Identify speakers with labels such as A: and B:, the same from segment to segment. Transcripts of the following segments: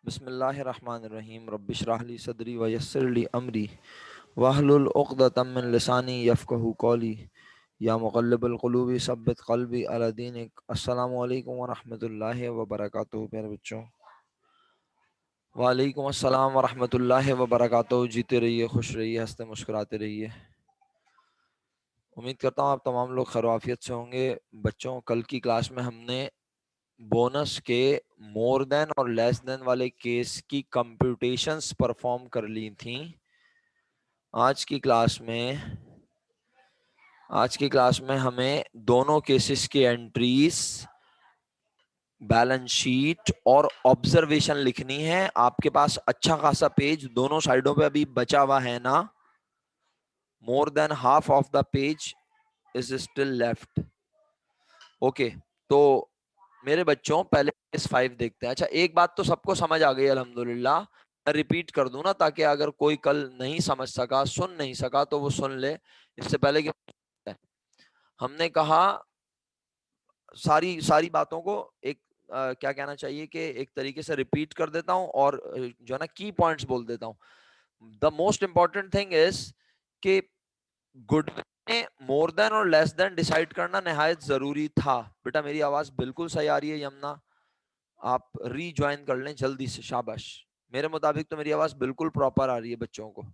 A: बिस्मिल्लाहिर्रहमानिर्रहीम रब्बिशरह ली सदरी व यस्सिर ली अमरी वहलुल उक़दतम मिन लिसानी यफ़क़हू क़ौली या मुक़ल्लिबल क़ुलूबि सब्बित क़ल्बी अला दीनिक। अस्सलामु अलैकुम व रहमतुल्लाहि व बरकातुहू। प्यारे बच्चों, वालेकुम अस्सलाम व रहमतुल्लाहि व बरकातुहू। जीते रहिए, खुश रहिए, हंसते मुस्कुराते रहिए। उम्मीद करता हूँ आप तमाम लोग खैर आफियत से होंगे। बच्चों, कल की क्लास में हमने बोनस के मोर देन और लेस देन वाले केस की कंप्यूटेशंस परफॉर्म कर ली थी। आज की क्लास में हमें दोनों केसेस की एंट्रीज, बैलेंस शीट और ऑब्जर्वेशन लिखनी है। आपके पास अच्छा खासा पेज दोनों साइडों पे अभी बचा हुआ है ना? More than half of the page is still left. Okay, तो मेरे बच्चों पहले केस 5 देखते हैं। अच्छा, एक बात तो सबको समझ आ गई अल्हम्दुलिल्लाह। मैं रिपीट कर दूं ना, ताकि अगर कोई कल नहीं समझ सका, सुन नहीं सका, तो वो सुन ले। इससे पहले कि हमने कहा सारी सारी बातों को एक क्या कहना चाहिए कि एक तरीके से रिपीट कर देता हूं और जो है ना की पॉइंट्स बोल देता हूं। The most important thing is कि गुडविल में मोर देन और लेस देन डिसाइड करना निहायत जरूरी था। बेटा, मेरी आवाज बिल्कुल सही आ रही है यमुना? आप रीज्वाइन कर लें जल्दी से, शाबाश। मेरे मुताबिक तो मेरी आवाज बिल्कुल प्रॉपर आ रही है बच्चों को।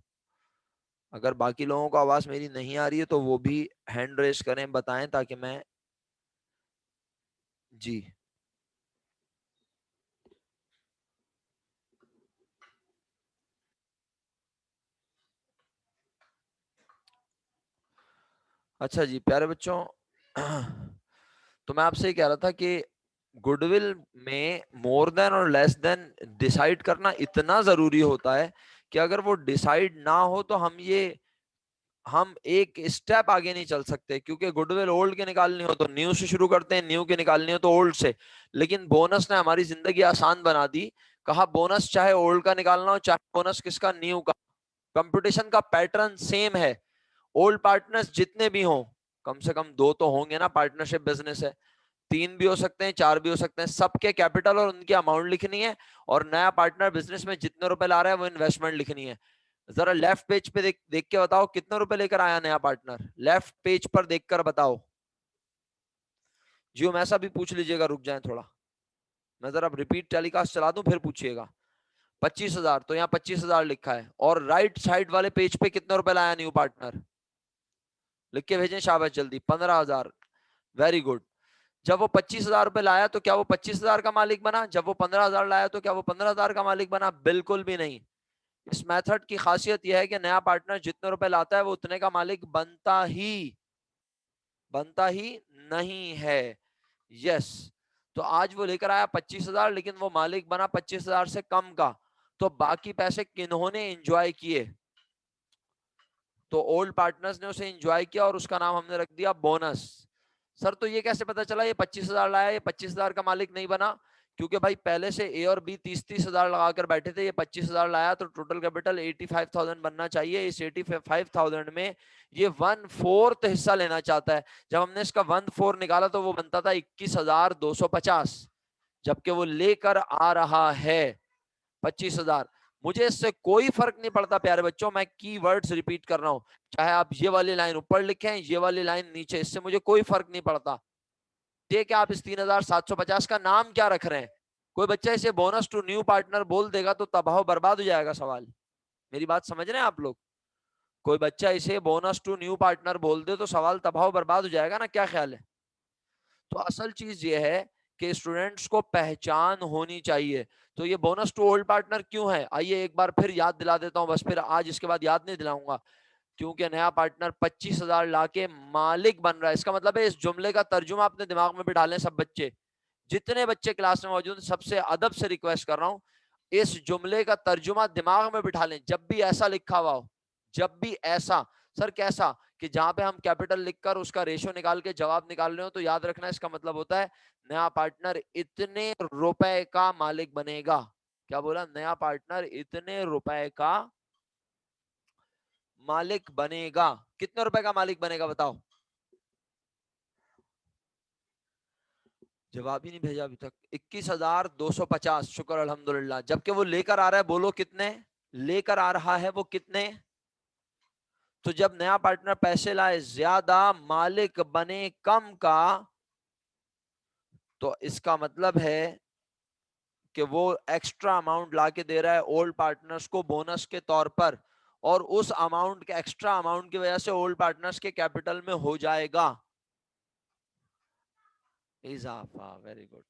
A: अगर बाकी लोगों को आवाज मेरी नहीं आ रही है तो वो भी हैंड रेस करें, बताएं, ताकि मैं जी। अच्छा जी, प्यारे बच्चों, तो मैं आपसे ये कह रहा था कि गुडविल में मोर देन और लेस देन डिसाइड करना इतना जरूरी होता है कि अगर वो डिसाइड ना हो तो हम एक स्टेप आगे नहीं चल सकते। क्योंकि गुडविल ओल्ड के निकालनी हो तो न्यू से शुरू करते हैं, न्यू की निकालनी हो तो ओल्ड से। लेकिन बोनस ने हमारी जिंदगी आसान बना दी। कहा बोनस चाहे ओल्ड का निकालना हो, चाहे बोनस किसका, न्यू का, कंपटीशन का पैटर्न सेम है। ओल्ड पार्टनर्स जितने भी हों, कम से कम 2 तो होंगे ना, पार्टनरशिप बिजनेस है। 3 भी हो सकते हैं, 4 भी हो सकते हैं। सबके कैपिटल और उनकी अमाउंट लिखनी है। और नया पार्टनर बिजनेस में जितने रुपए ला रहा है वो इन्वेस्टमेंट लिखनी है। जरा लेफ्ट पेज पे देख के बताओ कितने रुपए लेकर आया नया पार्टनर। लेफ्ट पेज पर देखकर बताओ। जियो में ऐसा भी पूछ लीजिएगा, रुक जाए थोड़ा, मैं जरा रिपीट टेलीकास्ट चला दूं फिर पूछिएगा। 25,000, तो यहाँ 25,000 लिखा है। और राइट साइड वाले पेज पे कितने रुपए लाया न्यू पार्टनर? लिख के भेजें, शाबाश, जल्दी। 15,000, वेरी गुड। जब वो 25,000 रुपए लाया तो क्या वो 25,000 का मालिक बना? जब वो 15,000 लाया तो क्या वो 15,000 का मालिक बना? बिल्कुल भी नहीं। इस मेथड की खासियत यह है कि नया पार्टनर जितने रुपए लाता है वो उतने का मालिक बनता ही नहीं है। यस। तो आज वो लेकर आया 25,000, लेकिन वो मालिक बना 25,000 से कम का। तो बाकी पैसे किन्होंने एंजॉय किए? तो ओल्ड पार्टनर्स ने उसे एंजॉय किया और उसका नाम हमने रख दिया बोनस। सर, तो ये कैसे पता चला ये 25,000 लाया, ये 25,000 का मालिक नहीं बना? क्योंकि भाई पहले से ए और बी 30,000 लगाकर बैठे थे। ये 25,000 लाया तो टोटल कैपिटल 85,000 बनना चाहिए। इस 85,000 में ये 1/4 हिस्सा लेना चाहता है। जब हमने इसका 1/4 निकाला तो वो बनता था 21,250, जबकि वो लेकर आ रहा है 25,000। मुझे इससे कोई फर्क नहीं पड़ता प्यारे बच्चों, मैं की वर्ड्स रिपीट कर रहा हूं। चाहे आप ये वाली लाइन ऊपर लिखें, ये वाली लाइन नीचे, इससे मुझे कोई फर्क नहीं पड़ता। ये क्या आप इस 3,750 का नाम क्या रख रहे हैं? कोई बच्चा इसे बोनस टू न्यू पार्टनर बोल देगा तो तबाह बर्बाद हो जाएगा सवाल। मेरी बात समझ रहे हैं आप लोग? कोई बच्चा इसे बोनस टू न्यू पार्टनर बोल दे तो सवाल तबाह बर्बाद हो जाएगा ना? क्या ख्याल है? तो असल चीज ये है कि स्टूडेंट्स को पहचान होनी चाहिए। तो ये बोनस टू ओल्ड पार्टनर क्यों है, आइए एक बार फिर याद दिला देता हूं। बस फिर आज इसके बाद याद नहीं दिलाऊंगा। क्योंकि नया पार्टनर 25,000 लाके मालिक बन रहा है। इसका मतलब है, इस जुमले का तर्जुमा अपने दिमाग में बिठा लें सब बच्चे। जितने बच्चे क्लास में मौजूद, सबसे अदब से रिक्वेस्ट कर रहा हूं, इस जुमले का तर्जुमा दिमाग में बिठा लें। जब भी ऐसा लिखा हुआ हो, जब भी ऐसा, सर कैसा, कि जहां पे हम कैपिटल लिखकर उसका रेशो निकाल के जवाब निकाल रहे हो, तो याद रखना इसका मतलब होता है नया पार्टनर इतने रुपए का मालिक बनेगा। क्या बोला? नया पार्टनर इतने रुपए का मालिक बनेगा। कितने रुपए का मालिक बनेगा बताओ? जवाब ही नहीं भेजा अभी तक। 21,250, शुक्र अल्हम्दुलिल्लाह। जबकि वो लेकर आ रहा है, बोलो कितने लेकर आ रहा है वो, कितने? तो जब नया पार्टनर पैसे लाए ज्यादा, मालिक बने कम का, तो इसका मतलब है कि वो एक्स्ट्रा अमाउंट लाके दे रहा है ओल्ड पार्टनर्स को बोनस के तौर पर, और उस अमाउंट के एक्स्ट्रा अमाउंट की वजह से ओल्ड पार्टनर्स के कैपिटल में हो जाएगा इजाफा। Very good.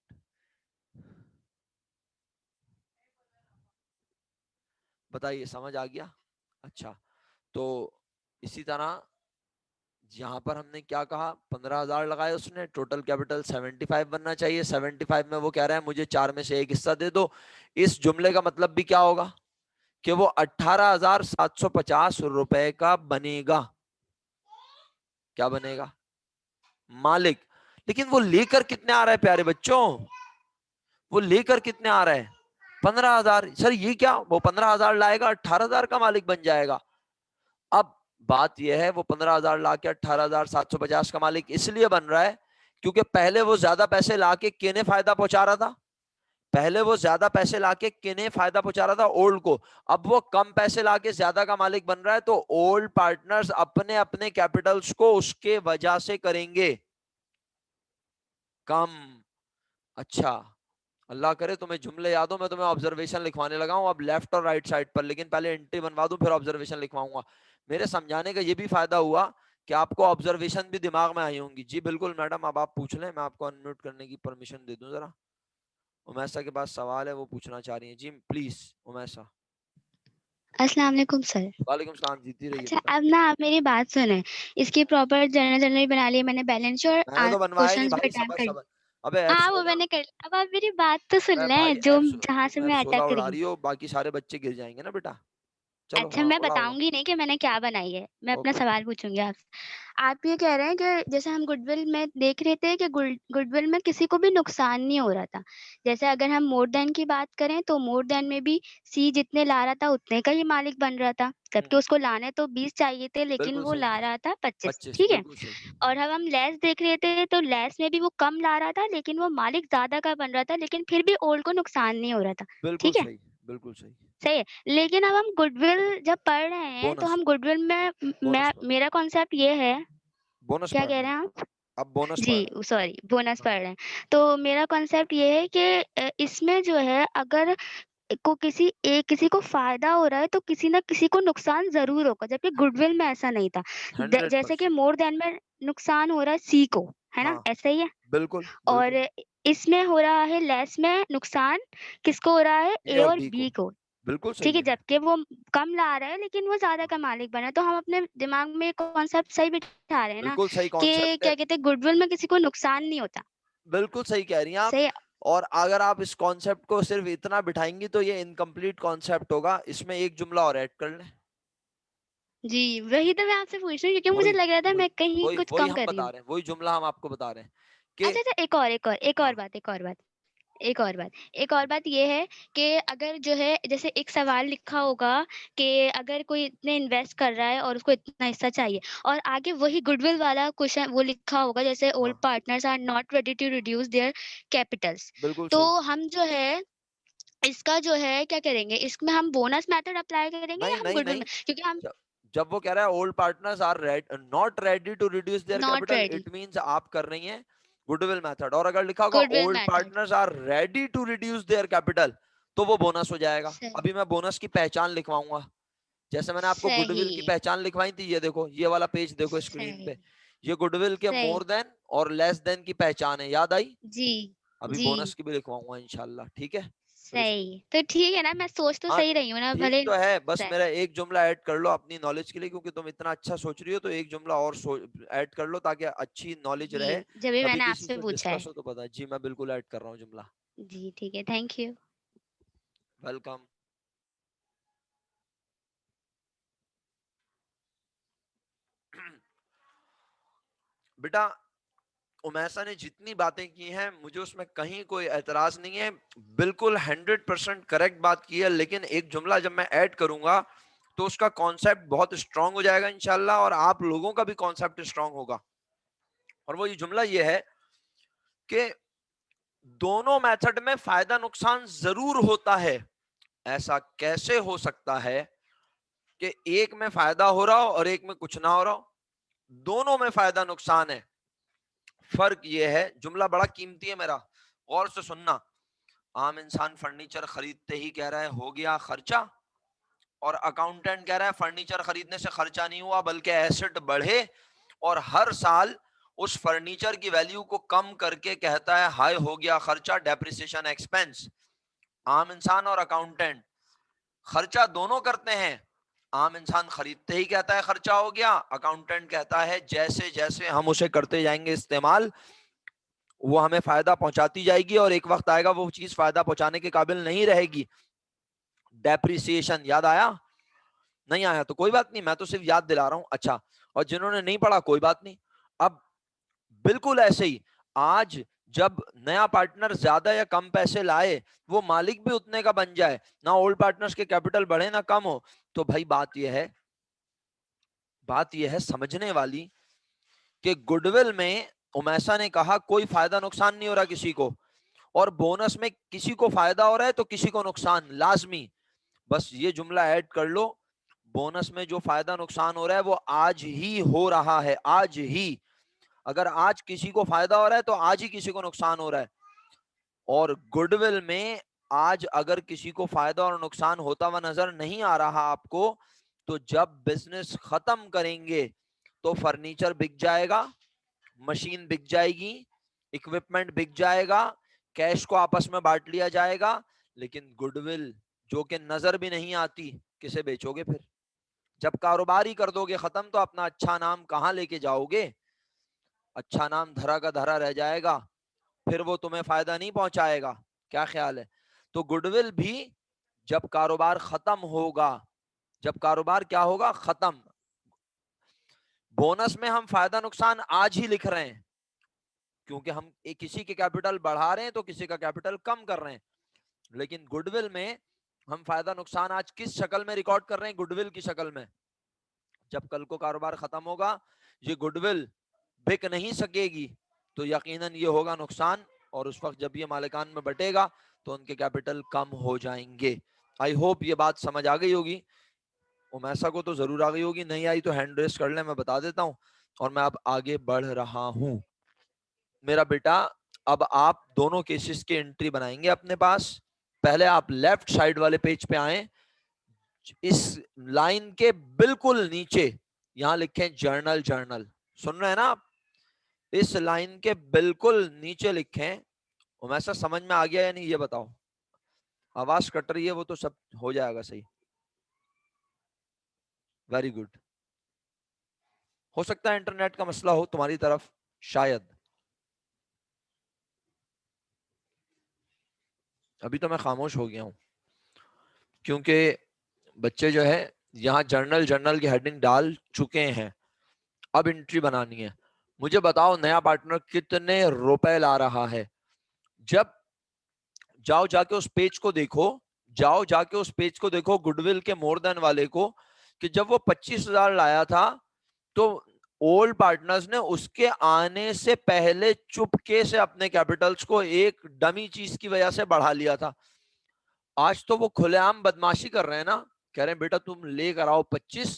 A: बताइए, समझ आ गया? अच्छा, तो इसी तरह यहां पर हमने क्या कहा, 15,000 लगाए उसने, टोटल कैपिटल 75 बनना चाहिए। 75 में वो कह रहा है मुझे 4 में से एक हिस्सा दे दो। इस जुमले का मतलब भी क्या होगा कि वो 18,750 रुपए का बनेगा। क्या बनेगा? मालिक। लेकिन वो लेकर कितने आ रहा है प्यारे बच्चों? वो लेकर कितने आ रहा है? 15,000। सर ये क्या, वो 15,000 लाएगा 18,000 का मालिक बन जाएगा? अब बात यह है, वो 15,000 ला के 18,750 का मालिक इसलिए बन रहा है क्योंकि पहले वो ज्यादा पैसे लाके किन्हें फायदा पहुंचा रहा था? पहले वो ज्यादा पैसे लाके किन्हें फायदा पहुंचा रहा था? ओल्ड को। अब वो कम पैसे लाके ज्यादा का मालिक बन रहा है, तो ओल्ड पार्टनर्स अपने अपने कैपिटल्स को उसके वजह से करेंगे कम। अच्छा, अल्लाह करे तुम्हें जुमले याद हो, मैं तुम्हें ऑब्जर्वेशन लिखवाने लगा हूं अब लेफ्ट और राइट साइड पर, लेकिन पहले एंट्री बनवा दूं फिर ऑब्जर्वेशन लिखवाऊंगा। मेरे समझाने का ये भी फायदा हुआ कि आपको ऑब्जर्वेशन भी दिमाग में आई होंगी। जी बिल्कुल मैडम, अब आप पूछ लें, मैं आपको अनम्यूट करने की परमिशन दे दूं जरा। उमैसा के पास सवाल है, वो पूछना चाह रही है। जी प्लीज उमैसा।
B: अस्सलाम वालेकुम सर।
A: वालेकुम सलाम, जीती रहिए
B: अच्छा,
A: बेटा।
B: अब ना आप मेरी बात सुनें। इसकी प्रॉपर जनरल बना ली है मैंने, बैलेंस शीट और
A: मैंने तो बनवाया नहीं
B: क्वेश्चंस भी
A: भाई,
B: अटेम्प्ट
A: सबर
B: कर
A: सबर। अबे
B: हाँ,
A: एफ
B: वो
A: 16।
B: मैंने कर अब आप मेरी बात तो सुन
A: अरे भाई
B: लें, जो
A: एफ,
B: जहाँ से
A: तुम
B: मैं
A: F16
B: अटक
A: उड़ा
B: रही हूँ।
A: रही हो, बाकी सारे बच्चे गिर जाएंगे ना बेटा। चलो
B: अच्छा,
A: हाँ,
B: मैं
A: उड़ा उड़ा।
B: बताऊँगी नहीं कि मैंने क्या बनाई है, मैं अपना
A: ओके।
B: सवाल पूछूँगी आपसे। आप ये कह रहे हैं कि जैसे हम गुडविल में देख रहे थे कि गुडविल में किसी को भी नुकसान नहीं हो रहा था। जैसे अगर हम मोर देन की बात करें, तो मोर देन में भी सी जितने ला रहा था उतने का ही मालिक बन रहा था, जबकि उसको लाने तो 20 चाहिए थे, लेकिन
A: बिल्कुल
B: वो
A: सही।
B: ला रहा था 25,
A: 25,
B: ठीक है?
A: बिल्कुल सही।
B: और अब हम लेस देख रहे थे, तो लेस में भी वो कम ला रहा था, लेकिन वो मालिक ज़्यादा का बन रहा था, लेकिन फिर भी ओल्ड को नुकसान नहीं हो रहा था,
A: बिल्कुल
B: ठीक है?
A: सही। बिल्कुल सही।
B: सही है। लेकिन अब हम गुडविल जब पढ़ रहे हैं, तो
A: बोनस।
B: हम गुडविल में
A: बोनस
B: मैं
A: पर।
B: मेरा कॉन्सेप्ट ये है।
A: बोनस
B: क्या
A: पढ़
B: कह
A: रहे
B: रहे
A: हैं।
B: हैं आप?
A: अब बोनस पढ़
B: जी,
A: रहे
B: सॉरी, बोनस
A: हैं।
B: पढ़ रहे हैं। तो मेरा कॉन्सेप्ट ये है कि इसमें जो है, अगर किसी को फ़ायदा हो रहा है, तो किसी न किसी को नुकसान ज़रूर होगा, जबकि गुडविल में ऐसा नहीं था। द
A: हंड्रेड
B: जैसे कि
A: परसेंट
B: मोर देन में नुकसान हो रहा है सी को, है ना?
A: हाँ,
B: ऐसा ही है?
A: बिल्कुल
B: और
A: बिल्कुल।
B: इसमें हो रहा है लेस में नुकसान किसको हो रहा है?
A: ए
B: ए
A: और
B: और
A: बी को।
B: बी को।
A: बिल्कुल
B: ठीक
A: सही
B: है,
A: है।
B: जबकि वो कम ला रहा है, लेकिन वो ज़्यादा का मालिक बना है। तो हम अपने दिमाग में कॉन्सेप्ट सही बिठा रहे हैं ना,
A: बिल्कुल सही
B: कि
A: कॉन्सेप्ट है।
B: क्या कहते हैं, गुडविल में किसी को नुकसान नहीं होता।
A: बिल्कुल सही कह रही हैं आप।
B: सही है।
A: और अगर आप इस कॉन्सेप्ट को सिर्फ इतना बिठाएंगी तो ये इनकम्प्लीट कॉन्सेप्ट होगा। इसमें एक जुमला और ऐड कर लें।
B: जी, वही तो मैं आपसे पूछ रही हूँ, क्योंकि मुझे
A: वही
B: लग रहा था
A: वही
B: मैं कहीं
A: वही
B: कुछ
A: वही
B: कम
A: हम
B: कर रही
A: बता
B: हूँ।
A: रहे हैं, वही जुमला हम आपको बता रहे हैं कि
B: अच्छा, अच्छा,
A: हाँ।
B: एक और बात। एक और बात ये है कि अगर जो है, जैसे एक सवाल लिखा होगा कि अगर कोई इतने इन्वेस्ट कर रहा है और उसको इतना हिस्सा चाहिए, और आगे वही गुडविल वाला क्वेश्चन वो लिखा होगा, जैसे ओल्ड
A: हाँ,
B: partners are not ready to reduce their capitals.
A: बिल्कुल
B: तो
A: सही।
B: हम जो है इसका जो है क्या करेंगे? इसमें हम बोनस मेथड अप्लाई करेंगे या
A: नहीं
B: हम
A: नहीं
B: गुडविल
A: नहीं।
B: में? क्योंकि हम
A: जब जब वो कह रहा है old partners are not ready to reduce their
B: not
A: capital,
B: ready,
A: it means आप कर रही हैं गुडविल मेथड। और अगर लिखा होगा
B: goodwill
A: old
B: method.
A: Partners are ready to reduce their capital, तो वो बोनस हो जाएगा।
B: सही,
A: अभी मैं बोनस की पहचान लिखवाऊंगा। जैसे मैंने आपको
B: सही,
A: गुडविल की पहचान लिखवाई थी, ये देखो, ये वाला पेज देखो स्क्रीन
B: सही,
A: पे। ये गुडविल के
B: सही।
A: मोर देन और लेस देन की पहचान है, याद आई?
B: जी,
A: अभी
B: जी।
A: बोनस की भी लिखवाऊंगा इंशाल्लाह, ठीक है? फिर उसको
B: सही, तो ठीक है ना, मैं सोच तो
A: हाँ
B: सही रही हूँ ना,
A: ठीक
B: भले
A: तो है, बस
B: सही।
A: मेरा एक जुमला ऐड कर लो अपनी नॉलेज के लिए, क्योंकि तुम इतना अच्छा सोच रही हो, तो एक जुमला और ऐड कर लो ताकि अच्छी नॉलेज
B: जी,
A: रहे।
B: जब भी
A: कभी
B: मैंने
A: किसी
B: आपसे
A: से
B: पूछा है।
A: डिस्कस हो तो पता है। जी मैं बिल्कुल ऐड कर रहा हूँ जुमला।
B: जी, ठीक है, थैंक यू।
A: वेलकम। बेटा, उमैसा ने जितनी बातें की हैं मुझे उसमें कहीं कोई एतराज नहीं है। बिल्कुल 100% करेक्ट बात की है, लेकिन एक जुमला जब मैं ऐड करूंगा तो उसका कॉन्सेप्ट बहुत स्ट्रांग हो जाएगा इंशाल्लाह, और आप लोगों का भी कॉन्सेप्ट स्ट्रांग होगा। और वो ये जुमला ये है कि दोनों मेथड में फायदा नुकसान जरूर होता है। ऐसा कैसे हो सकता है कि एक में फायदा हो रहा हो और एक में कुछ ना हो रहा हो? दोनों में फायदा नुकसान है। फर्क यह है, जुमला बड़ा कीमती है मेरा, गौर से सुनना। आम इंसान फर्नीचर खरीदते ही कह रहा है हो गया खर्चा, और अकाउंटेंट कह रहा है फर्नीचर खरीदने से खर्चा नहीं हुआ बल्कि एसेट बढ़े, और हर साल उस फर्नीचर की वैल्यू को कम करके कहता है हाय हो गया खर्चा, डेप्रिसिएशन एक्सपेंस। आम इंसान और अकाउंटेंट खर्चा दोनों करते हैं। आम इंसान खरीदते ही कहता है खर्चा हो गया, अकाउंटेंट कहता है जैसे जैसे हम उसे करते जाएंगे इस्तेमाल, वो हमें फायदा पहुंचाती जाएगी और एक वक्त आएगा वो चीज फायदा पहुंचाने के काबिल नहीं रहेगी। डेप्रिसिएशन याद आया? नहीं आया तो कोई बात नहीं, मैं तो सिर्फ याद दिला रहा हूं। अच्छा, और जिन्होंने नहीं पढ़ा कोई बात नहीं। अब बिल्कुल ऐसे ही, आज जब नया पार्टनर ज्यादा या कम पैसे लाए, वो मालिक भी उतने का बन जाए, ना ओल्ड पार्टनर्स के कैपिटल बढ़े ना कम हो, तो भाई बात यह है समझने वाली कि गुडविल में उमैसा ने कहा कोई फायदा नुकसान नहीं हो रहा किसी को, और बोनस में किसी को फायदा हो रहा है तो किसी को नुकसान लाजमी। बस ये जुमला ऐड कर लो, बोनस में जो फायदा नुकसान हो रहा है वो आज ही हो रहा है, आज ही। अगर आज किसी को फायदा हो रहा है तो आज ही किसी को नुकसान हो रहा है। और गुडविल में आज अगर किसी को फायदा और नुकसान होता हुआ नजर नहीं आ रहा आपको, तो जब बिजनेस खत्म करेंगे तो फर्नीचर बिक जाएगा, मशीन बिक जाएगी, इक्विपमेंट बिक जाएगा, कैश को आपस में बांट लिया जाएगा, लेकिन गुडविल जो कि नजर भी नहीं आती, किसे बेचोगे फिर? जब कारोबार ही कर दोगे खत्म, तो अपना अच्छा नाम कहां लेके जाओगे? अच्छा नाम धरा का धरा रह जाएगा, फिर वो तुम्हें फायदा नहीं पहुंचाएगा। क्या ख्याल है? तो गुडविल भी जब कारोबार खत्म होगा, जब कारोबार क्या होगा? खत्म। बोनस में हम फायदा नुकसान आज ही लिख रहे हैं, क्योंकि हम किसी के कैपिटल बढ़ा रहे हैं तो किसी का कैपिटल कम कर रहे हैं। लेकिन गुडविल में हम फायदा नुकसान आज किस शक्ल में रिकॉर्ड कर रहे हैं? गुडविल की शक्ल में। जब कल को कारोबार खत्म होगा, ये गुडविल बिक नहीं सकेगी, तो यकीनन ये होगा नुकसान, और उस वक्त जब ये मालिकान में बटेगा तो उनके कैपिटल कम हो जाएंगे। आई होप ये बात समझ आ गई होगी। उमैसा को तो जरूर आ गई होगी, नहीं आई तो हैंड रेस कर ले, मैं बता देता हूं। और मैं अब आगे बढ़ रहा हूं मेरा बेटा। अब आप दोनों केसेस की एंट्री बनाएंगे अपने पास। पहले आप लेफ्ट साइड वाले पेज पे आए, इस लाइन के बिल्कुल नीचे यहां लिखें जर्नल। जर्नल सुन रहे हैं ना आप? इस लाइन के बिल्कुल नीचे लिखें। वैसा समझ में आ गया या नहीं ये बताओ? आवाज कट रही है वो तो सब हो जाएगा सही। Very good. हो सकता है इंटरनेट का मसला हो तुम्हारी तरफ, शायद। अभी तो मैं खामोश हो गया हूं, क्योंकि बच्चे जो है यहाँ जर्नल जर्नल की हेडिंग डाल चुके हैं। अब एंट्री बनानी है। मुझे बताओ नया पार्टनर कितने रुपए ला रहा है? जब जाओ जाके उस पेज को देखो, जाओ जाके उस पेज को देखो गुडविल के मोर देन वाले को, कि जब वो 25,000 लाया था तो ओल्ड पार्टनर्स ने उसके आने से पहले चुपके से अपने कैपिटल्स को एक डमी चीज की वजह से बढ़ा लिया था। आज तो वो खुलेआम बदमाशी कर रहे हैं ना, कह रहे हैं बेटा तुम लेकर आओ 25,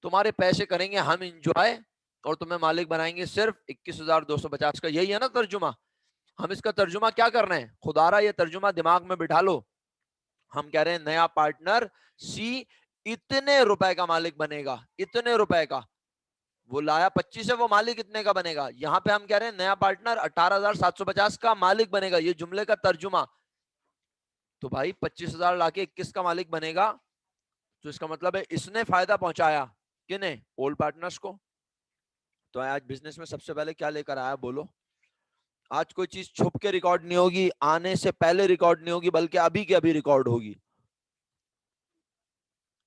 A: तुम्हारे पैसे करेंगे हम इंजॉय, और तुम्हें मालिक बनाएंगे सिर्फ 21,250 का। यही है ना तर्जुमा? हम इसका तर्जुमा क्या कर रहे हैं? खुदारा ये तर्जुमा दिमाग में बिठा लो। हम कह रहे हैं नया पार्टनर सी इतने रुपए का मालिक बनेगा, इतने रुपए का। वो लाया 25 है, वो मालिक इतने का बनेगा। यहां पे हम कह रहे हैं नया पार्टनर 18,750 का मालिक बनेगा, ये जुमले का तर्जुमा। तो भाई 25,000 लाके 21 का मालिक बनेगा, तो इसका मतलब है इसने फायदा पहुंचाया किन्हें? ओल्ड पार्टनर्स को। तो आज बिजनेस में सबसे पहले क्या लेकर आया बोलो? आज कोई चीज छुप के रिकॉर्ड नहीं होगी, आने से पहले रिकॉर्ड नहीं होगी, बल्कि अभी के अभी रिकॉर्ड होगी।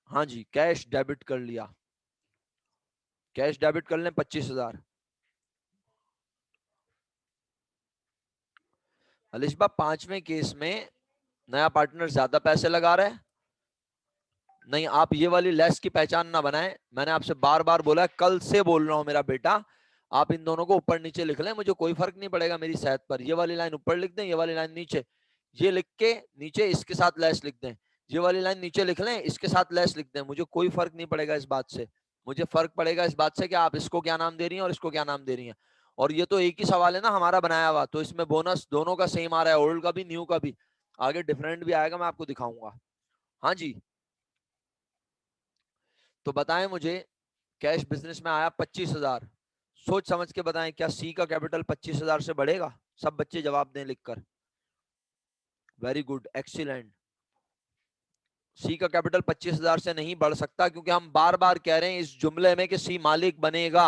A: हाँ जी, कैश डेबिट कर लिया, कैश डेबिट कर लें 25,000। अलिशबा पांचवें केस में नया पार्टनर ज्यादा पैसे लगा रहा है। नहीं, आप ये वाली लेस की पहचान ना बनाएं। मैंने आपसे बार बार बोला है, कल से बोल रहा हूं मेरा बेटा, आप इन दोनों को ऊपर नीचे लिख लें, मुझे कोई फर्क नहीं पड़ेगा मेरी सेहत पर। ये वाली लाइन ऊपर लिख दें, ये वाली लाइन नीचे, ये लिख के नीचे इसके साथ लेस लिख दें, ये वाली लाइन नीचे लिख लें, इसके साथ लेस लिख दें, मुझे कोई फर्क नहीं पड़ेगा इस बात से। मुझे फर्क पड़ेगा इस बात से कि आप इसको क्या नाम दे रही हैं और इसको क्या नाम दे रही हैं। और ये तो एक ही सवाल है ना हमारा बनाया हुआ, तो इसमें बोनस दोनों का सेम आ रहा है, ओल्ड का भी न्यू का भी। आगे डिफरेंट भी आएगा, मैं आपको दिखाऊंगा। हाँ जी, तो बताएं मुझे, कैश बिजनेस में आया 25,000, सोच समझ के बताएं, क्या सी का कैपिटल 25,000 से बढ़ेगा? सब बच्चे जवाब दें लिखकर। Very good, excellent. सी का कैपिटल 25,000 से नहीं बढ़ सकता, क्योंकि हम बार बार कह रहे हैं इस जुमले में कि सी मालिक बनेगा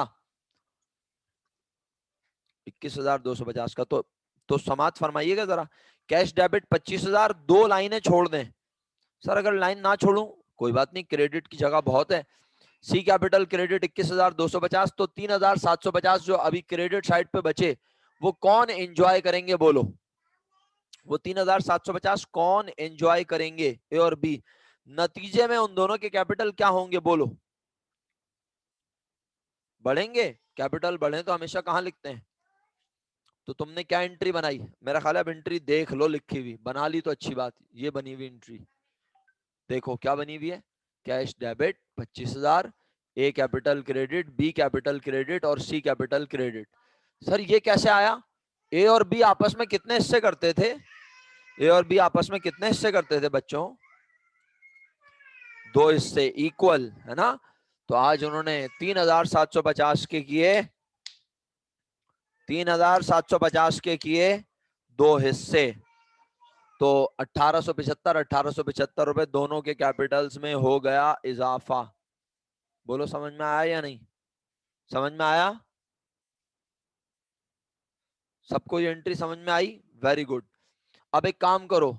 A: 21,250 का। तो समाप्त फरमाइएगा जरा। कैश डेबिट 25,000, 2 लाइनें छोड़ दें। सर अगर लाइन ना छोड़ूं कोई बात नहीं, क्रेडिट की जगह बहुत है। सी कैपिटल क्रेडिट 21,250, तो 3,750 जो अभी क्रेडिट साइड पे बचे वो कौन एंजॉय करेंगे? बोलो, वो 3,750 कौन एंजॉय करेंगे? ए और बी। नतीजे में उन दोनों के कैपिटल क्या होंगे? बोलो, बढ़ेंगे। कैपिटल बढ़े तो हमेशा कहां लिखते हैं? तो तुमने क्या एंट्री बनाई? मेरा ख्याल है अब एंट्री देख लो लिखी हुई, बना ली तो अच्छी बात। ये बनी हुई एंट्री देखो क्या बनी हुई है। Cash debit 25,000, A capital credit, B capital credit और सी कैपिटल क्रेडिट। सर ये कैसे आया? ए और बी आपस में कितने हिस्से करते थे? ए और बी आपस में कितने हिस्से करते थे बच्चों? 2 हिस्से, इक्वल है ना। तो आज उन्होंने 3,750 के किए, 3,750 के किए 2 हिस्से, तो 1,875 रुपए दोनों के कैपिटल्स में हो गया इजाफा। बोलो समझ में आया या नहीं? समझ में आया? सबको ये एंट्री समझ में आई? Very good. अब एक काम करो,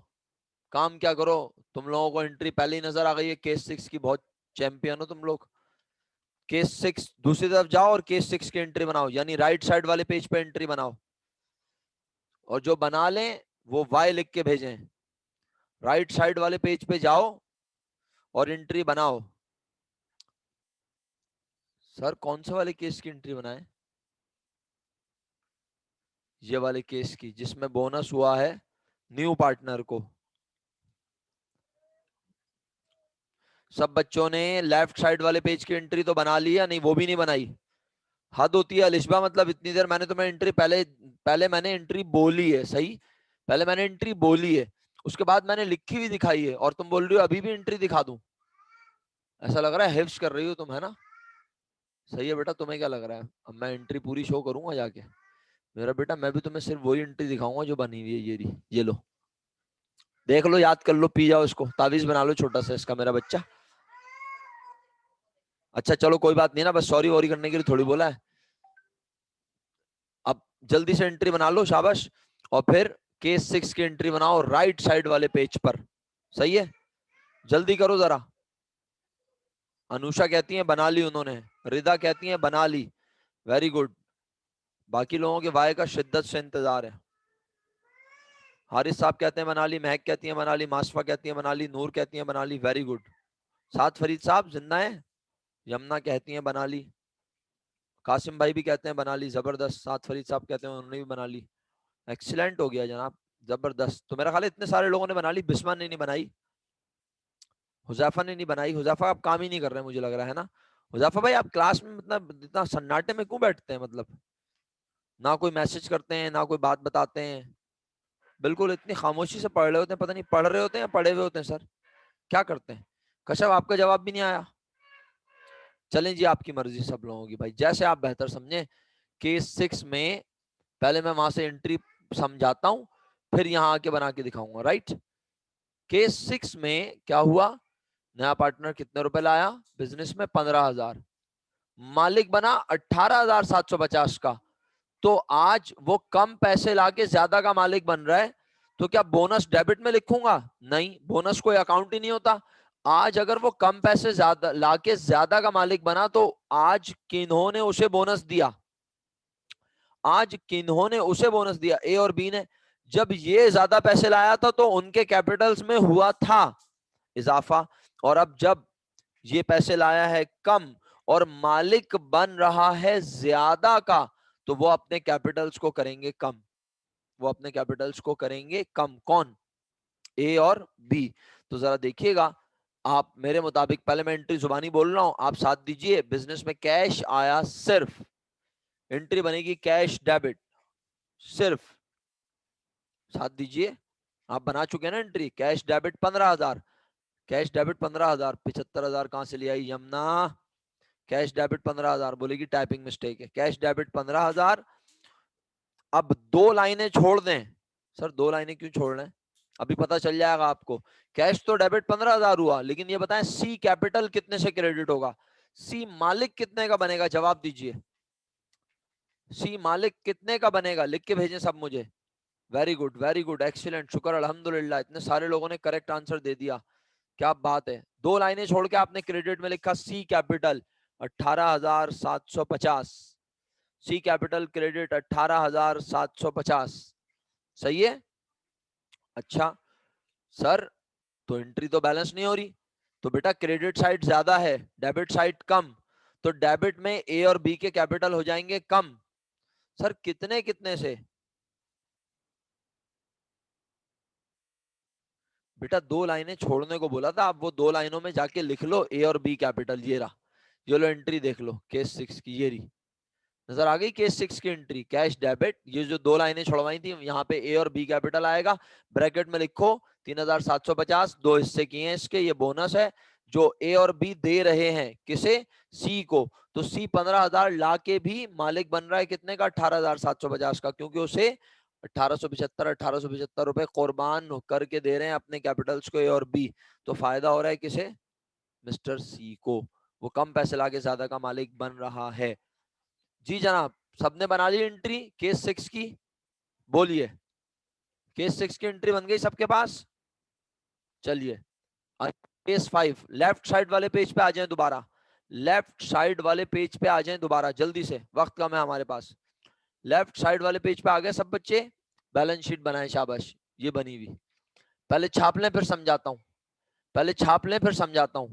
A: काम क्या करो, तुम लोगों को एंट्री पहले ही नजर आ गई है, केस 6 की बहुत चैंपियन हो तुम लोग। केस 6 दूसरी तरफ जाओ और केस 6 की एंट्री बनाओ, यानी राइट साइड वाले पेज पे एंट्री बनाओ, और जो बना लें वो वाई लिख के भेजें। राइट साइड वाले पेज पे जाओ और एंट्री बनाओ। सर कौन से वाले केस की एंट्री बनाए? ये वाले केस की जिसमें बोनस हुआ है न्यू पार्टनर को। सब बच्चों ने लेफ्ट साइड वाले पेज की एंट्री तो बना ली है? नहीं, वो भी नहीं बनाई। हद होती है अलिशबा, मतलब इतनी देर मैंने तुम्हें एंट्री पहले मैंने एंट्री बोली है, सही, पहले मैंने एंट्री बोली है, उसके बाद मैंने लिखी हुई दिखाई है, और तुम बोल रही हो अभी भी एंट्री दिखा दूं? ऐसा लग रहा है हिफ्स कर रही हो तुम, है ना? सही है बेटा, तुम्हें क्या लग रहा है अब मैं एंट्री पूरी शो करूंगा जाके? मेरा बेटा मैं भी तुम्हें सिर्फ वही एंट्री दिखाऊंगा जो बनी हुई है। ये लो, देख लो, याद कर लो, पी जाओ इसको, तावीज बना लो छोटा सा इसका, मेरा बच्चा। अच्छा चलो कोई बात नहीं ना, बस सॉरी वॉरी करने के लिए थोड़ी बोला है। अब जल्दी से एंट्री बना लो, शाबाश। और फिर केस 6 की एंट्री बनाओ राइट साइड वाले पेज पर। सही है, जल्दी करो जरा। अनुषा कहती है बना ली उन्होंने, रिदा कहती है बना ली, वेरी गुड। बाकी लोगों के वाय का शिद्दत से इंतजार है। हारिस साहब कहते हैं बना ली, महक कहती है बना ली, मासफा कहती है बना ली, नूर कहती है बना ली, वेरी गुड। साथ फरीद साहब जिंदा है? यमुना कहती है बना ली, कासिम भाई भी कहते हैं बना ली, जबरदस्त। साथ फरीद साहब कहते हैं उन्होंने भी बना ली, एक्सीलेंट हो गया जनाब, जबरदस्त। तो मेरा ख्याल है इतने सारे लोगों ने बना ली, बिस्मा ने नहीं बनाई, हुजैफा ने नहीं बनाई। हुजैफा आप काम ही नहीं कर रहे हैं मुझे लग रहा है ना। हुजैफा भाई आप क्लास में मतलब इतना सन्नाटे में क्यों बैठते हैं? मतलब ना कोई मैसेज करते हैं ना कोई बात बताते हैं, बिल्कुल इतनी खामोशी से पढ़ रहे होते हैं, पता नहीं पढ़ रहे होते हैं या पढ़े हुए होते हैं सर, क्या करते हैं? कश्यप आपका जवाब भी नहीं आया। चलें जी, आपकी मर्जी सब लोगों की भाई, जैसे आप बेहतर समझें। केस 6 में पहले मैं वहां से एंट्री समझाता हूं, फिर यहां आके बना के दिखाऊंगा, राइट। केस 6 में क्या हुआ? नया पार्टनर कितने रुपए लाया बिजनेस में? 15,000। मालिक बना 18,750 का। तो आज वो कम पैसे लाके ज्यादा का मालिक बन रहा है, तो क्या बोनस डेबिट में लिखूंगा? नहीं, बोनस कोई अकाउंट ही नहीं होता। आज अगर वो कम पैसे ज्यादा लाके ज्यादा का मालिक बना, तो आज किन्होंने उसे बोनस दिया? आज किन्होंने उसे बोनस दिया? ए और बी ने। जब ये ज्यादा पैसे लाया था तो उनके कैपिटल्स में हुआ था इजाफा, और अब जब ये पैसे लाया है कम और मालिक बन रहा है ज्यादा का, तो वो अपने कैपिटल्स को करेंगे कम, वो अपने कैपिटल्स को करेंगे कम। कौन? ए और बी। तो जरा देखिएगा आप, मेरे मुताबिक, पहले मैं एंट्री जुबानी बोल रहा हूं, आप साथ दीजिए। बिजनेस में कैश आया सिर्फ, एंट्री बनेगी कैश डेबिट सिर्फ, साथ दीजिए। आप बना चुके हैं ना entry, cash debit 15,000, cash debit 15,000, 75,000 कहां से ले आई यमुना? कैश डेबिट 15,000, बोलेगी टाइपिंग मिस्टेक है। Cash debit 15,000। अब दो लाइनें छोड़ दें। सर दो लाइनें क्यों छोड़ रहे हैं? अभी पता चल जाएगा आपको। कैश तो डेबिट 15,000 हुआ, लेकिन ये बताएं सी कैपिटल कितने से क्रेडिट होगा? सी मालिक कितने का बनेगा? जवाब दीजिए। सी मालिक कितने का बनेगा? लिख के भेजें सब मुझे। Very good, very good, excellent, शुक्र अल्हम्दुलिल्लाह, इतने सारे लोगों ने करेक्ट आंसर दे दिया, क्या बात है। दो लाइनें छोड़ के आपने क्रेडिट में लिखा सी कैपिटल 18,750, सी कैपिटल क्रेडिट 18,750, सही है। अच्छा सर, तो एंट्री तो बैलेंस नहीं हो रही। तो बेटा क्रेडिट साइड ज्यादा है, डेबिट साइड कम, तो डेबिट में ए और बी के कैपिटल हो जाएंगे कम। सर कितने कितने से? बेटा दो लाइनें छोड़ने को बोला था, आप वो दो लाइनों में जाके लिख लो ए और बी कैपिटल। ये रहा, ये लो एंट्री देख लो केस 6 की, ये रही, नजर आ गई केस 6 की एंट्री, कैश डेबिट। ये जो दो लाइनें छुड़वाई थी, यहाँ पे ए और बी कैपिटल आएगा, ब्रैकेट में लिखो 3,750, दो हिस्से किए हैं इसके, ये बोनस है जो ए और बी दे रहे हैं किसे? सी को। तो सी 15,000 ला के भी मालिक बन रहा है कितने का? 18,750 का, क्योंकि उसे 1875 रुपए कुर्बान करके दे रहे हैं अपने कैपिटल्स को ए और बी। तो फायदा हो रहा है किसे? मिस्टर सी को। वो कम पैसे लाके ज्यादा का मालिक बन रहा है। जी जनाब, सबने बना ली एंट्री केस 6 की? बोलिए, केस 6 की एंट्री बन गई सबके पास? चलिए केस 5, लेफ्ट साइड वाले पेज पे आ जाएं दोबारा, लेफ्ट साइड वाले पेज पे आ जाएं दोबारा जल्दी से, वक्त कम है हमारे पास। लेफ्ट साइड वाले पेज पे आ गए सब बच्चे? बैलेंस शीट बनाए, शाबाश, ये बनी हुई। पहले छाप लें फिर समझाता हूं, पहले छाप लें फिर समझाता हूं।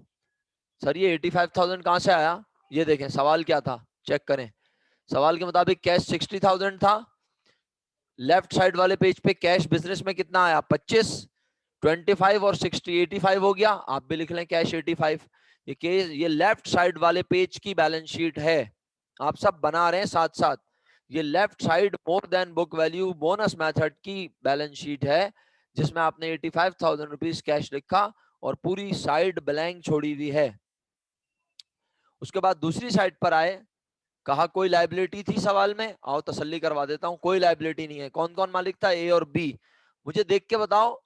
A: सर ये 85,000 कहां से आया? ये देखें सवाल क्या था, चेक करें। सवाल के मुताबिक कैश 60,000 था, लेफ्ट साइड वाले पेज पे कैश बिजनेस में कितना आया? 25, 25 और 60, 85 हो गया। आप भी लिख लें कैश 85। ये लेफ्ट साइड वाले पेज की बैलेंस शीट है, आप सब बना रहे हैं साथ साथ। ये left side more than book value bonus method की बैलेंस शीट है, जिसमें आपने 85,000 रुपीज कैश लिखा और पूरी साइड ब्लैंक छोड़ी हुई है। उसके बाद दूसरी साइड पर आए, कहा कोई लाइबिलिटी थी सवाल में? आओ तसल्ली करवा देता हूं, कोई लाइबिलिटी नहीं है। कौन कौन मालिक था? ए और बी। मुझे देख के बताओ,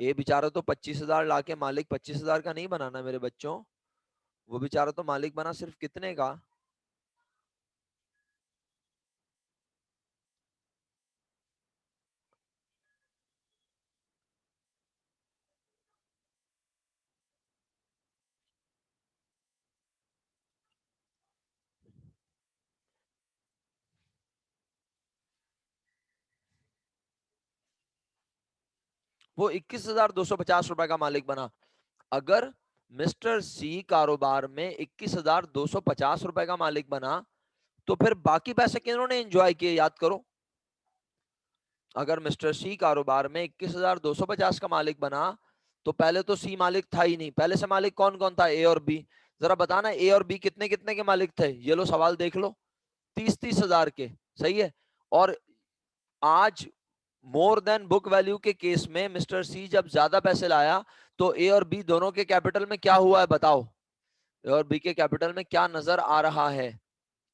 A: ए बेचारा तो 25,000 लाके मालिक 25,000 का नहीं बनाना मेरे बच्चों, वो बेचारा तो मालिक बना सिर्फ कितने का? वो 21,250 रुपए का मालिक बना। अगर मिस्टर सी कारोबार में 21,250 रुपए का मालिक बना, तो फिर बाकी पैसे किन्होंने एंजॉय किए? याद करो। अगर मिस्टर सी कारोबार में 21,250 का मालिक बना, तो पहले तो सी मालिक था ही नहीं। पहले से मालिक कौन कौन था? ए और बी। जरा बताना ए और बी कितने कितने के मालिक थे? ये लो सवाल देख लो, 30-30 हजार के, सही है। और आज मोर देन बुक वैल्यू के केस में मिस्टर सी जब ज्यादा पैसे लाया, तो ए और बी दोनों के कैपिटल में क्या हुआ है बताओ? ए और बी के कैपिटल में क्या नजर आ रहा है?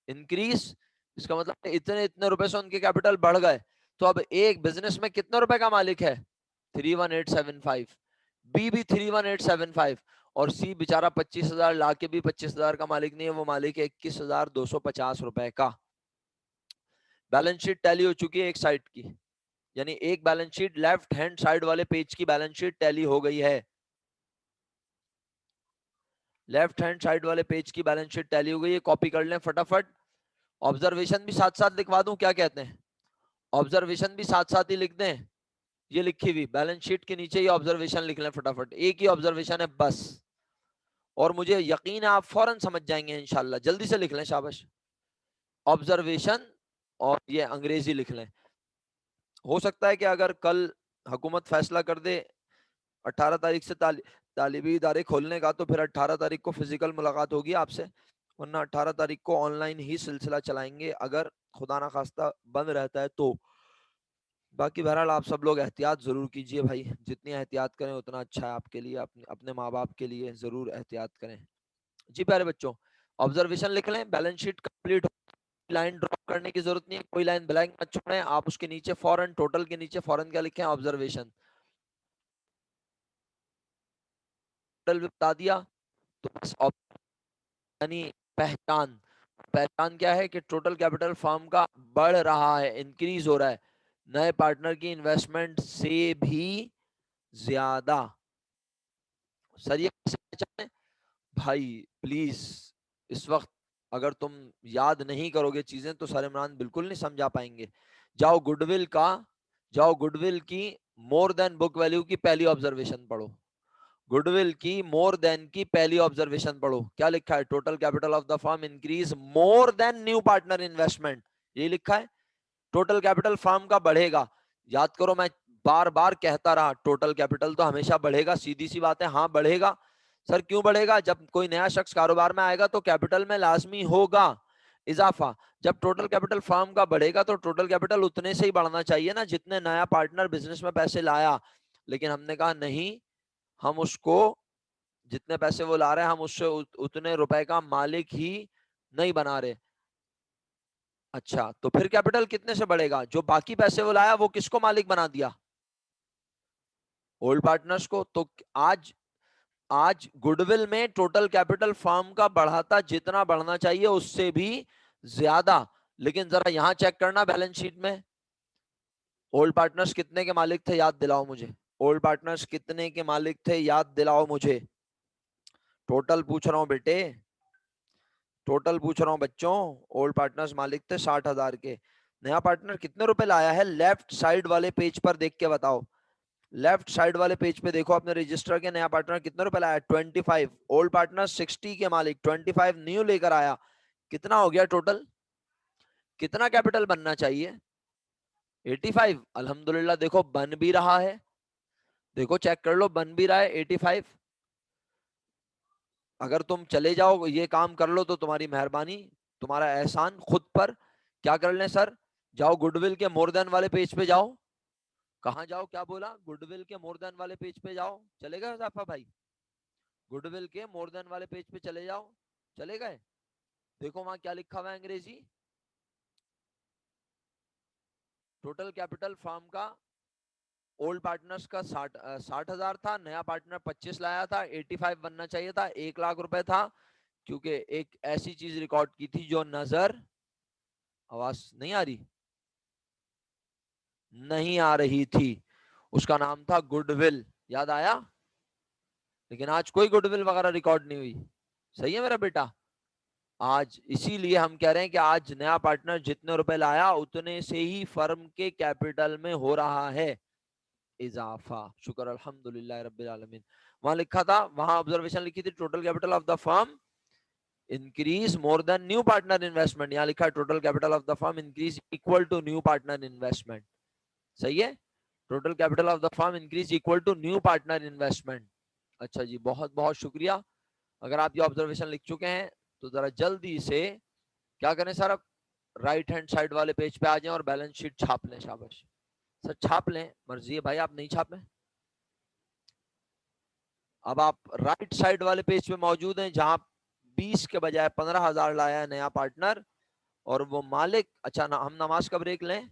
A: इंक्रीज। इसका मतलब इतने इतने रुपए से उनके कैपिटल बढ़ गए। तो अब एक बिजनेस में कितने रुपए का मालिक है? 31875। बी भी 31875, और सी बेचारा 25,000 ला के भी 25,000 का मालिक नहीं है, वो मालिक है 21,250 रुपए का। बैलेंस शीट टैली हो चुकी है एक साइड की, यानी एक balance sheet left hand side वाले पेज की बैलेंस शीट टैली हो गई है। लेफ्ट हैंड साइड वाले पेज की बैलेंस शीट टैली हो गई है, कॉपी कर लें फटाफट। ऑब्जर्वेशन भी साथ साथ लिखवा दूं, क्या कहते हैं? ऑब्जर्वेशन भी साथ साथ ही लिख दें। ये लिखी हुई बैलेंस शीट के नीचे ये ऑब्जर्वेशन लिख लें फटाफट, एक ही ऑब्जर्वेशन है बस, और मुझे यकीन है आप फौरन समझ जाएंगे इंशाल्लाह। जल्दी से लिख लें, शाबाश। ऑब्जर्वेशन और ये अंग्रेजी लिख लें। हो सकता है कि अगर कल हुकूमत फैसला कर दे 18 तारीख से तालिबी इदारे खोलने का, तो फिर 18 तारीख को फिजिकल मुलाकात होगी आपसे, वरना 18 तारीख को ऑनलाइन ही सिलसिला चलाएंगे अगर खुदा ना खास्ता बंद रहता है तो। बाकी बहरहाल आप सब लोग एहतियात जरूर कीजिए भाई, जितनी एहतियात करें उतना अच्छा है आपके लिए, अपने माँ बाप के लिए जरूर एहतियात करें। जी प्यारे बच्चों, ऑब्जर्वेशन लिख लें, balance sheet complete, line drop करने की जरूरत नहीं है, कोई लाइन ब्लैंक मत छोड़ें आप, उसके नीचे फौरन टोटल के नीचे फौरन क्या लिखें, ऑब्जर्वेशन। टोटल भी बता दिया, तो बस यानी पहचान, पहचान क्या है कि टोटल कैपिटल फर्म का बढ़ रहा है, इंक्रीज हो रहा है नए पार्टनर की इन्वेस्टमेंट से भी ज्यादा। सर ये कैसे पहचाने भाई, प्लीज इस वक्त अगर तुम याद नहीं करोगे चीजें तो सर इमरान बिल्कुल नहीं समझा पाएंगे। जाओ गुडविल का, जाओ गुडविल की मोर देन बुक वैल्यू की पहली ऑब्जर्वेशन पढ़ो, गुडविल की मोर देन की पहली ऑब्जर्वेशन पढ़ो, क्या लिखा है, total capital of the firm increase more than new partner investment, ये लिखा है। टोटल कैपिटल फर्म का बढ़ेगा, याद करो मैं बार बार कहता रहा, टोटल कैपिटल तो हमेशा बढ़ेगा, सीधी सी बात है, हाँ बढ़ेगा। सर क्यों बढ़ेगा, जब कोई नया शख्स कारोबार में आएगा तो कैपिटल में लाजमी होगा इजाफा। जब टोटल कैपिटल फर्म का बढ़ेगा तो टोटल कैपिटल उतने से ही बढ़ना चाहिए ना जितने नया पार्टनर बिजनेस में पैसे लाया, लेकिन हमने कहा नहीं, हम उसको जितने पैसे वो ला रहे हैं हम उससे उतने रुपए का मालिक ही नहीं बना रहे। अच्छा तो फिर कैपिटल कितने से बढ़ेगा, जो बाकी पैसे वो लाया वो किसको मालिक बना दिया, ओल्ड पार्टनर्स को। तो आज आज गुडविल में टोटल कैपिटल फर्म का बढ़ाता जितना बढ़ना चाहिए उससे भी ज्यादा। लेकिन जरा यहां चेक करना बैलेंस शीट में, ओल्ड पार्टनर्स कितने के मालिक थे याद दिलाओ मुझे, ओल्ड पार्टनर्स कितने के मालिक थे याद दिलाओ मुझे, टोटल पूछ रहा हूं बेटे, टोटल पूछ रहा हूं बच्चों। ओल्ड पार्टनर्स मालिक थे 60,000 के, नया पार्टनर कितने रुपए लाया है, लेफ्ट साइड वाले पेज पर देख के बताओ, लेफ्ट साइड वाले पेज पे देखो अपने रजिस्टर के, नया पार्टनर कितने रुपए लाया, 25, ओल्ड पार्टनर 60 के मालिक 25 न्यू लेकर आया, कितना हो गया टोटल, कितना कैपिटल बनना चाहिए 85। अल्हम्दुलिल्लाह देखो बन भी रहा है, देखो चेक कर लो बन भी रहा है 85। अगर तुम चले जाओ ये काम कर लो तो तुम्हारी मेहरबानी, तुम्हारा एहसान खुद पर। क्या कर लें सर, जाओ गुडविल के मोर देन वाले पेज पे जाओ, कहाँ जाओ क्या बोला, गुडविल के मोर देन वाले पेज पे जाओ, चले गए जाफा भाई, गुडविल के मोर देन वाले पेज पे चले जाओ, चले गए, देखो वहां क्या लिखा हुआ है अंग्रेजी, टोटल कैपिटल फर्म का ओल्ड पार्टनर्स का 60,000 था, नया पार्टनर 25 लाया था, 85 बनना चाहिए था, 1 लाख रुपए था, क्योंकि एक ऐसी चीज रिकॉर्ड की थी जो नजर, आवाज नहीं आ रही, नहीं आ रही थी, उसका नाम था गुडविल, याद आया, लेकिन आज कोई गुडविल वगैरह रिकॉर्ड नहीं हुई, सही है मेरा बेटा। आज इसीलिए हम कह रहे हैं कि आज नया पार्टनर जितने रुपए लाया उतने से ही फर्म के कैपिटल में हो रहा है इजाफा, शुक्र अल्हम्दुलिल्लाह रब्बिल आलमीन। वहां लिखा था, वहां ऑब्जर्वेशन लिखी थी, total capital of the firm increase more than new partner investment, यहाँ लिखा है total capital of the firm increase equal to new partner investment, सही है, total capital of the firm increase equal to new partner investment. अच्छा जी बहुत बहुत शुक्रिया, अगर आप ये ऑब्जर्वेशन लिख चुके हैं तो जरा जल्दी से क्या करें सर, अब राइट हैंड साइड वाले पेज पे आ जाएं और बैलेंस शीट छाप लें, शाबाश सर छाप लें, मर्जी है भाई आप नहीं छापें। अब आप राइट साइड वाले पेज पे मौजूद हैं जहां 20 के बजाय 15,000 लाया है नया पार्टनर और वो मालिक। अच्छा ना, हम नमाज का ब्रेक लें,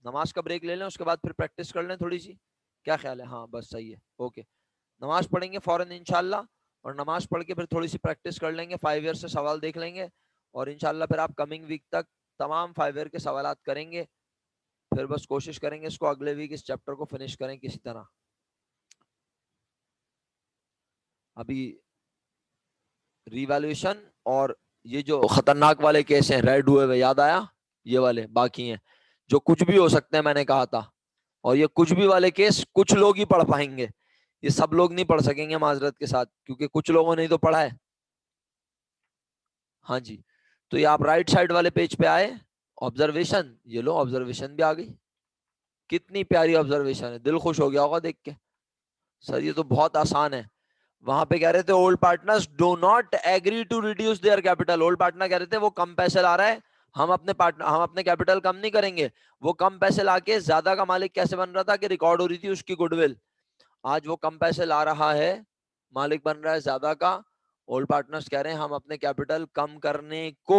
A: नमाज का ब्रेक ले लें उसके बाद फिर प्रैक्टिस कर लें थोड़ी सी, क्या ख्याल है, हाँ बस सही है, ओके। नमाज पढ़ेंगे फौरन इंशाल्लाह, और नमाज पढ़ के फिर थोड़ी सी प्रैक्टिस कर लेंगे, 5 ईयर से सवाल देख लेंगे, और इंशाल्लाह फिर आप कमिंग वीक तक तमाम 5 ईयर के सवाल करेंगे, फिर बस कोशिश करेंगे इसको अगले वीक इस चैप्टर को फिनिश करें किसी तरह। अभी रिवैल्यूएशन और ये जो खतरनाक वाले केस हैं रेड हुए हुए, याद आया, ये वाले बाकी हैं जो कुछ भी हो सकते हैं, मैंने कहा था, और ये कुछ भी वाले केस कुछ लोग ही पढ़ पाएंगे, ये सब लोग नहीं पढ़ सकेंगे माजरत के साथ, क्योंकि कुछ लोगों ने तो पढ़ा है। हाँ जी, तो ये आप राइट साइड वाले पेज पे आए, ऑब्जर्वेशन, ये लो ऑब्जर्वेशन भी आ गई। कितनी प्यारी ऑब्जर्वेशन है, दिल खुश हो गया होगा देख के। सर ये तो बहुत आसान है। वहां पे कह रहे थे old partners do not agree to reduce their capital. Old partner कह रहे थे वो कम पैसे ला रहा है, हम अपने कैपिटल कम नहीं करेंगे। वो कम पैसे लाके ज्यादा का मालिक कैसे बन रहा था कि रिकॉर्ड हो रही थी उसकी गुडविल। आज वो कम पैसे ला रहा है, मालिक बन रहा है ज्यादा का। ओल्ड पार्टनर्स कह रहे हैं हम अपने कैपिटल कम करने को,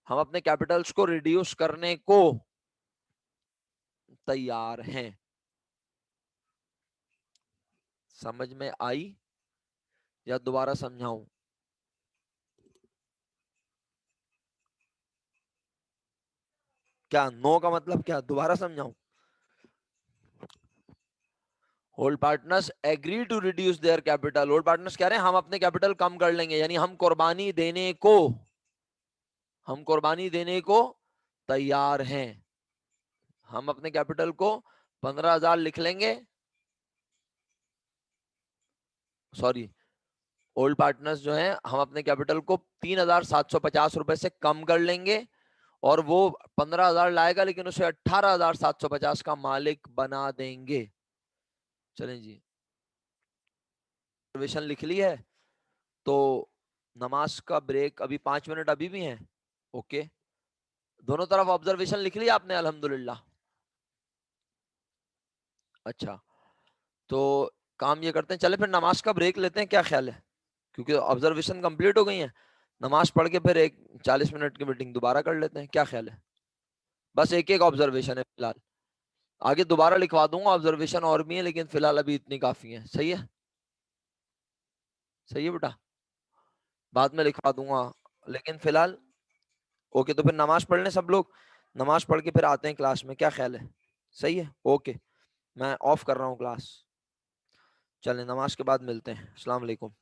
A: हम अपने कैपिटल्स को रिड्यूस करने को तैयार हैं। समझ में आई या दोबारा समझाऊं? क्या नो का मतलब क्या, दोबारा समझाऊं? Old partners agree to reduce their capital. Old partners कह रहे हैं हम अपने कैपिटल कम कर लेंगे, यानी हम कुर्बानी देने को तैयार हैं। हम अपने कैपिटल को 15,000 लिख लेंगे, सॉरी, ओल्ड पार्टनर्स जो हैं हम अपने कैपिटल को 3,750 रुपए से कम कर लेंगे, और वो 15,000 लाएगा लेकिन उसे 18,750 का मालिक बना देंगे। चलें जी, रिजर्वेशन लिख ली है तो नमाज का ब्रेक अभी 5 मिनट अभी भी है। ओके, दोनों तरफ ऑब्जर्वेशन लिख लिया आपने? अल्हम्दुलिल्लाह। अच्छा, तो काम ये करते हैं, चले फिर नमाज का ब्रेक लेते हैं, क्या ख्याल है? क्योंकि ऑब्जर्वेशन कंप्लीट हो गई है, नमाज पढ़ के फिर एक 40 मिनट की मीटिंग दोबारा कर लेते हैं, क्या ख्याल है? बस एक एक ऑब्जर्वेशन है फिलहाल, आगे दोबारा लिखवा दूंगा ऑब्जर्वेशन और भी है, लेकिन फिलहाल अभी इतनी काफी है। सही है? सही है बेटा, बाद में लिखवा दूंगा, लेकिन फिलहाल ओके। तो फिर नमाज पढ़ लें सब लोग, नमाज पढ़ के फिर आते हैं क्लास में, क्या ख्याल है? सही है, ओके। मैं ऑफ कर रहा हूँ क्लास, चलें नमाज के बाद मिलते हैं। अस्सलाम वालेकुम।